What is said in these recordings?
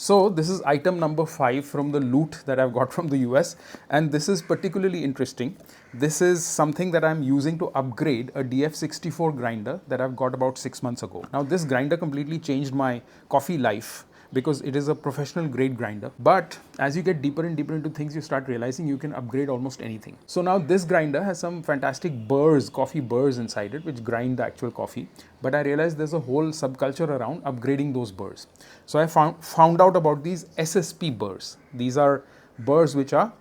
So this is item number 5 from the loot that I've got from the US, and this is particularly interesting. This is something that I'm using to upgrade a DF64 grinder that I've got about 6 months ago. Now this grinder completely changed my coffee life because it is a professional grade grinder. But as you get deeper and deeper into things, you start realizing you can upgrade almost anything. So now this grinder has some fantastic burrs, coffee burrs inside it, which grind the actual coffee. But I realized there's a whole subculture around upgrading those burrs. So I found out about these SSP burrs. These are burrs which are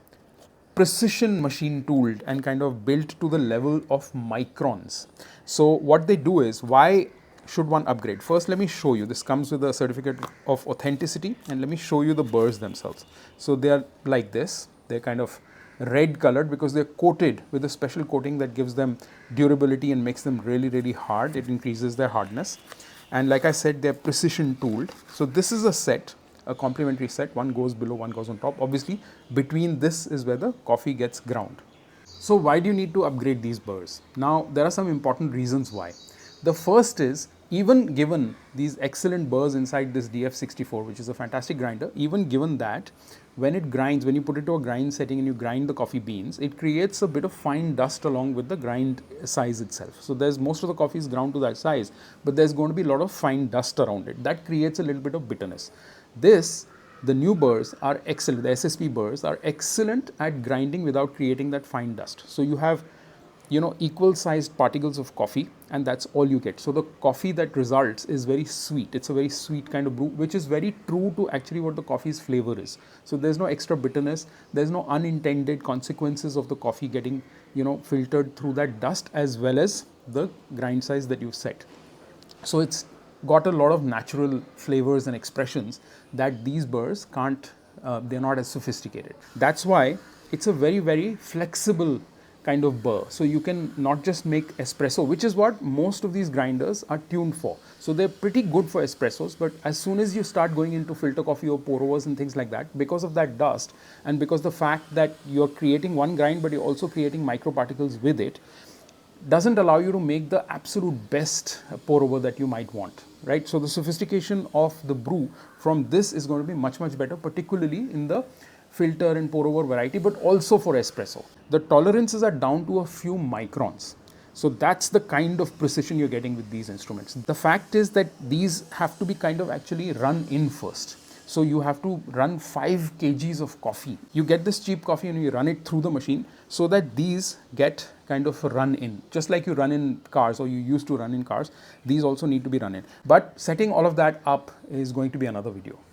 precision machine tooled and kind of built to the level of microns. So what they do is, why should one upgrade? First, let me show you. This comes with a certificate of authenticity, and let me show you the burrs themselves. So they are like this. They're kind of red colored because they're coated with a special coating that gives them durability and makes them really, really hard. It increases their hardness. And like I said, they're precision tooled. So this is a set, a complementary set. One goes below, one goes on top. Obviously, between this is where the coffee gets ground. So why do you need to upgrade these burrs? Now, there are some important reasons why. The first is, even given these excellent burrs inside this DF64, which is a fantastic grinder, even given that, when it grinds, when you put it to a grind setting and you grind the coffee beans, it creates a bit of fine dust along with the grind size itself. So there's most of the coffee is ground to that size, but there's going to be a lot of fine dust around it. That creates a little bit of bitterness. The new burrs are excellent, the SSP burrs are excellent at grinding without creating that fine dust. So you have, equal sized particles of coffee, and that's all you get. So the coffee that results is very sweet. It's a very sweet kind of brew, which is very true to actually what the coffee's flavor is. So there's no extra bitterness. There's no unintended consequences of the coffee getting, filtered through that dust, as well as the grind size that you've set. So it's got a lot of natural flavors and expressions that these burrs can't, they're not as sophisticated. That's why it's a very, very flexible kind of burr. So you can not just make espresso, which is what most of these grinders are tuned for. So they're pretty good for espressos, but as soon as you start going into filter coffee or pour overs and things like that, because of that dust and because the fact that you're creating one grind but you're also creating microparticles with it, doesn't allow you to make the absolute best pour over that you might want, right? So the sophistication of the brew from this is going to be much, much better, particularly in the filter and pour over variety, but also for espresso. The tolerances are down to a few microns. So that's the kind of precision you're getting with these instruments. The fact is that these have to be kind of actually run in first. So you have to run 5 kgs of coffee. You get this cheap coffee and you run it through the machine so that these get kind of run in. Just like you run in cars, or you used to run in cars, these also need to be run in. But setting all of that up is going to be another video.